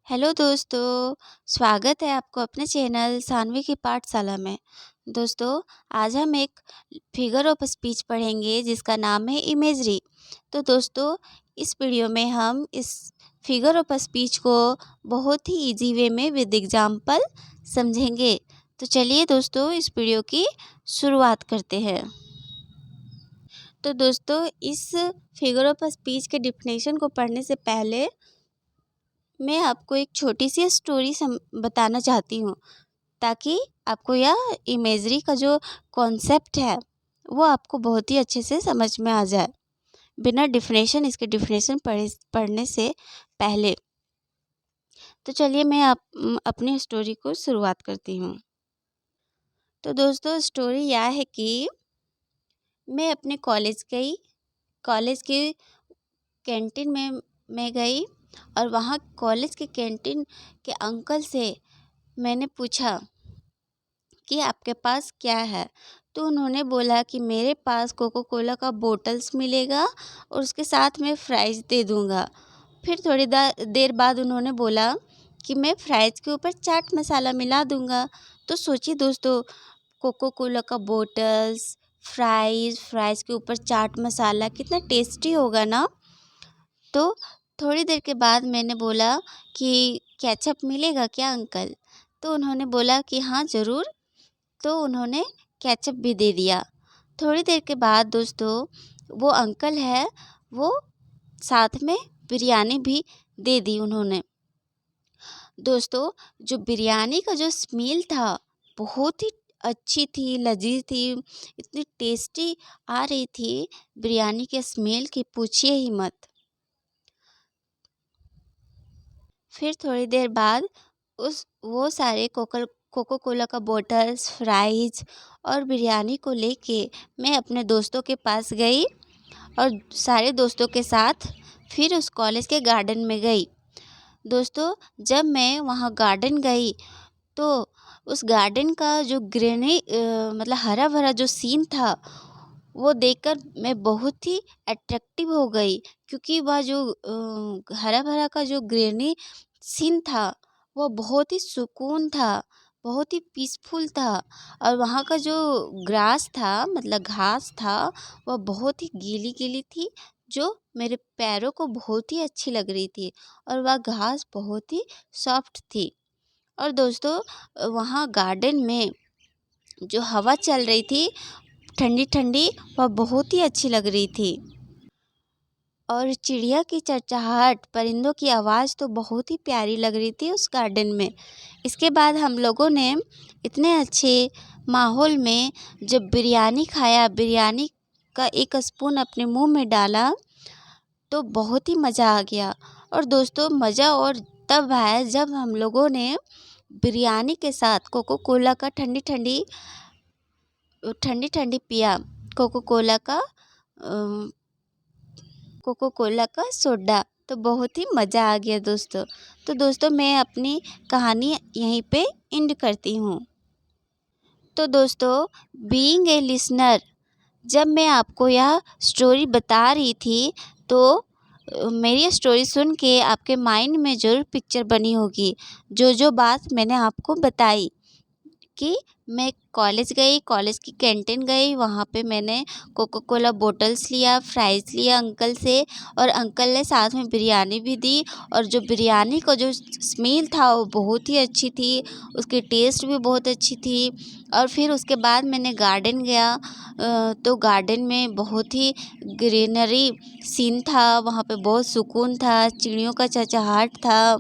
Hello दोस्तों, स्वागत है आपको अपने चैनल सानवी की पाठशाला में। दोस्तों, आज हम एक फिगर ऑफ स्पीच पढ़ेंगे जिसका नाम है इमेजरी। तो दोस्तों, इस वीडियो में हम इस फिगर ऑफ स्पीच को बहुत ही इजी वे में विद एग्जाम्पल समझेंगे। तो चलिए दोस्तों, इस वीडियो की शुरुआत करते हैं। तो दोस्तों, इस फिगर ऑफ स्पीच के डिफिनेशन को पढ़ने से पहले मैं आपको एक छोटी सी स्टोरी बताना चाहती हूँ, ताकि आपको यह इमेजरी का जो कॉन्सेप्ट है वो आपको बहुत ही अच्छे से समझ में आ जाए, बिना डिफिनेशन इसके डिफिनेशन पढ़ने से पहले। तो चलिए मैं अपनी स्टोरी को शुरुआत करती हूँ। तो दोस्तों, स्टोरी यह है कि मैं अपने कॉलेज के कैंटीन में मैं गई और वहाँ कॉलेज के कैंटीन के अंकल से मैंने पूछा कि आपके पास क्या है। तो उन्होंने बोला कि मेरे पास कोको कोला का बोटल्स मिलेगा और उसके साथ में फ्राइज़ दे दूँगा। फिर थोड़ी देर बाद उन्होंने बोला कि मैं फ्राइज़ के ऊपर चाट मसाला मिला दूँगा। तो सोचिए दोस्तों, कोको कोला का बोटल्स, फ्राइज़ के ऊपर चाट मसाला, कितना टेस्टी होगा ना। तो थोड़ी देर के बाद मैंने बोला कि केचप मिलेगा क्या अंकल? तो उन्होंने बोला कि हाँ ज़रूर। तो उन्होंने केचप भी दे दिया। थोड़ी देर के बाद दोस्तों, वो अंकल है वो साथ में बिरयानी भी दे दी उन्होंने। दोस्तों, जो बिरयानी का जो स्मेल था बहुत ही अच्छी थी, लजीज थी, इतनी टेस्टी आ रही थी बिरयानी के स्मेल की, पूछिए ही मत। फिर थोड़ी देर बाद वो सारे कोको कोला का बोटल्स, फ्राइज़ और बिरयानी को लेके मैं अपने दोस्तों के पास गई और सारे दोस्तों के साथ फिर उस कॉलेज के गार्डन में गई। दोस्तों, जब मैं वहाँ गार्डन गई तो उस गार्डन का जो मतलब हरा भरा जो सीन था वो देखकर मैं बहुत ही अट्रैक्टिव हो गई, क्योंकि वह जो हरा भरा का जो ग्रीनरी सीन था वो बहुत ही सुकून था, बहुत ही पीसफुल था। और वहाँ का जो ग्रास था, मतलब घास था, वह बहुत ही गीली गीली थी, जो मेरे पैरों को बहुत ही अच्छी लग रही थी और वह घास बहुत ही सॉफ्ट थी। और दोस्तों, वहाँ गार्डन में जो हवा चल रही थी ठंडी ठंडी, वह बहुत ही अच्छी लग रही थी। और चिड़िया की चहचहाहट, परिंदों की आवाज़ तो बहुत ही प्यारी लग रही थी उस गार्डन में। इसके बाद हम लोगों ने इतने अच्छे माहौल में जब बिरयानी खाया, बिरयानी का एक स्पून अपने मुंह में डाला तो बहुत ही मज़ा आ गया। और दोस्तों, मज़ा और तब आया जब हम लोगों ने बिरयानी के साथ कोको कोला का ठंडी ठंडी पिया, कोको कोला का सोडा। तो बहुत ही मज़ा आ गया दोस्तों। तो दोस्तों, मैं अपनी कहानी यहीं पे एंड करती हूँ। तो दोस्तों, बीइंग ए लिसनर, जब मैं आपको यह स्टोरी बता रही थी तो मेरी स्टोरी सुन के आपके माइंड में ज़रूर पिक्चर बनी होगी, जो बात मैंने आपको बताई कि मैं कॉलेज की कैंटीन गई, वहाँ पे मैंने कोको कोला बोटल्स लिया, फ्राइज़ लिया अंकल से, और अंकल ने साथ में बिरयानी भी दी। और जो बिरयानी का जो स्मेल था वो बहुत ही अच्छी थी, उसकी टेस्ट भी बहुत अच्छी थी। और फिर उसके बाद मैंने गार्डन गया, तो गार्डन में बहुत ही ग्रीनरी सीन था, वहाँ पे बहुत सुकून था, चिड़ियों का चहचहाहट था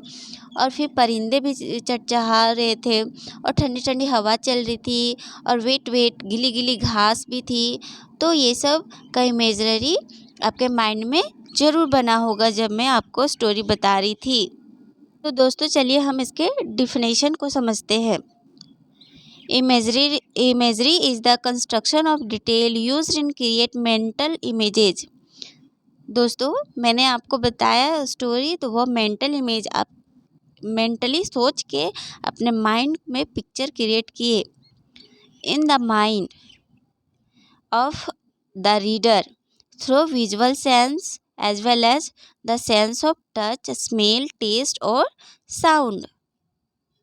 और फिर परिंदे भी चहचहा रहे थे और ठंडी ठंडी हवा चल रही थी और वेट गीली गीली घास भी थी। तो ये सब का इमेजरी आपके माइंड में ज़रूर बना होगा जब मैं आपको स्टोरी बता रही थी। तो दोस्तों, चलिए हम इसके डिफिनेशन को समझते हैं। Imagery is the construction of detail used in create mental images. दोस्तों, मैंने आपको बताया स्टोरी, तो वह मेंटल इमेज आप मेंटली सोच के अपने माइंड में पिक्चर क्रिएट किए in the mind of the reader through visual sense as well as the sense of touch, smell, taste और sound।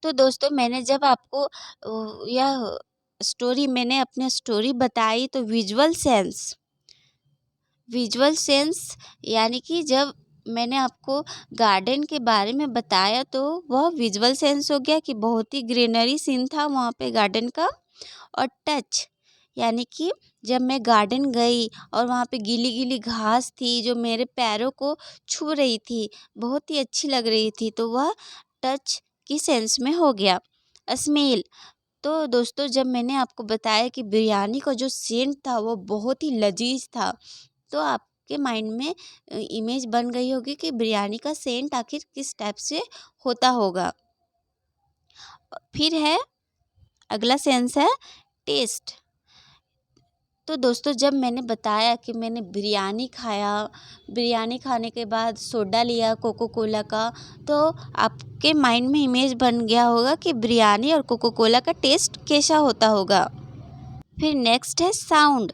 तो दोस्तों मैंने जब आपको यह स्टोरी मैंने अपनी स्टोरी बताई तो विजुअल सेंस यानी कि जब मैंने आपको गार्डन के बारे में बताया तो वह विजुअल सेंस हो गया कि बहुत ही ग्रीनरी सीन था वहाँ पे गार्डन का। और टच यानी कि जब मैं गार्डन गई और वहाँ पे गीली गीली घास थी जो मेरे पैरों को छू रही थी, बहुत ही अच्छी लग रही थी, तो वह टच की सेंस में हो गया। स्मेल तो दोस्तों जब मैंने आपको बताया कि बिरयानी का जो सेंट था वो बहुत ही लजीज था, तो आपके माइंड में इमेज बन गई होगी कि बिरयानी का सेंट आखिर किस टाइप से होता होगा। फिर है अगला सेंस है टेस्ट। तो दोस्तों जब मैंने बताया कि मैंने बिरयानी खाया, बिरयानी खाने के बाद सोडा लिया कोको कोला का, तो आपके माइंड में इमेज बन गया होगा कि बिरयानी और कोको कोला का टेस्ट कैसा होता होगा। फिर नेक्स्ट है साउंड।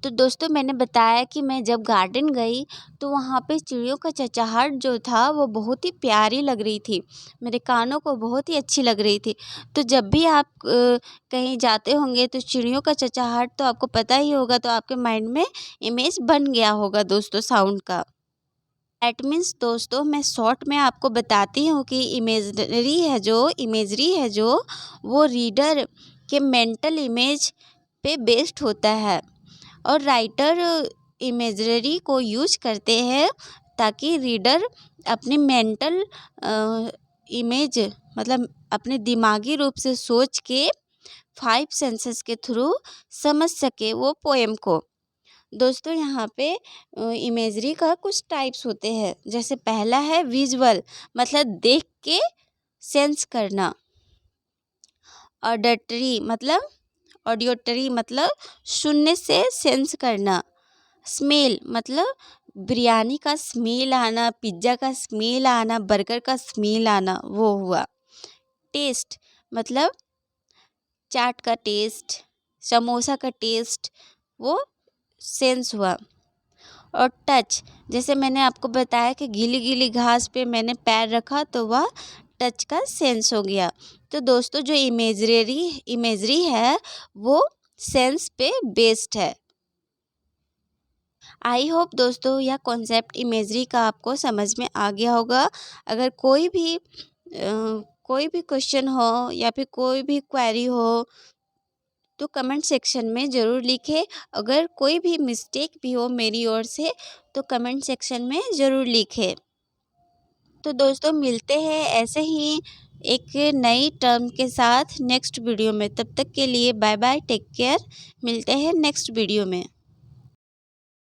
तो दोस्तों मैंने बताया कि मैं जब गार्डन गई तो वहाँ पे चिड़ियों का चहचहाट जो था वो बहुत ही प्यारी लग रही थी, मेरे कानों को बहुत ही अच्छी लग रही थी। तो जब भी आप कहीं जाते होंगे तो चिड़ियों का चहचहाट तो आपको पता ही होगा, तो आपके माइंड में इमेज बन गया होगा दोस्तों साउंड का। दैट मीन्स दोस्तों मैं शॉर्ट में आपको बताती हूँ कि इमेजरी है जो वो रीडर के मेंटल इमेज पे बेस्ड होता है, और राइटर इमेजरी को यूज करते हैं ताकि रीडर अपनी मेंटल इमेज मतलब अपने दिमागी रूप से सोच के 5 सेंसेस के थ्रू समझ सके वो पोएम को। दोस्तों यहाँ पे इमेजरी का कुछ टाइप्स होते हैं, जैसे पहला है विजुअल मतलब देख के सेंस करना, ऑडियोटरी मतलब सुनने से सेंस करना, स्मेल मतलब बिरयानी का स्मेल आना, पिज्ज़ा का स्मेल आना, बर्गर का स्मेल आना, वो हुआ। टेस्ट मतलब चाट का टेस्ट, समोसा का टेस्ट, वो सेंस हुआ। और टच जैसे मैंने आपको बताया कि गीली गीली घास पे मैंने पैर रखा तो वह टच का सेंस हो गया। तो दोस्तों जो इमेजरी है वो सेंस पे बेस्ड है। आई होप दोस्तों यह कॉन्सेप्ट इमेजरी का आपको समझ में आ गया होगा। अगर कोई भी क्वेश्चन हो या फिर कोई भी क्वेरी हो तो कमेंट सेक्शन में ज़रूर लिखें। अगर कोई भी मिस्टेक भी हो मेरी ओर से तो कमेंट सेक्शन में ज़रूर लिखें। तो दोस्तों मिलते हैं ऐसे ही एक नई टर्म के साथ नेक्स्ट वीडियो में। तब तक के लिए बाय बाय, टेक केयर। मिलते हैं नेक्स्ट वीडियो में।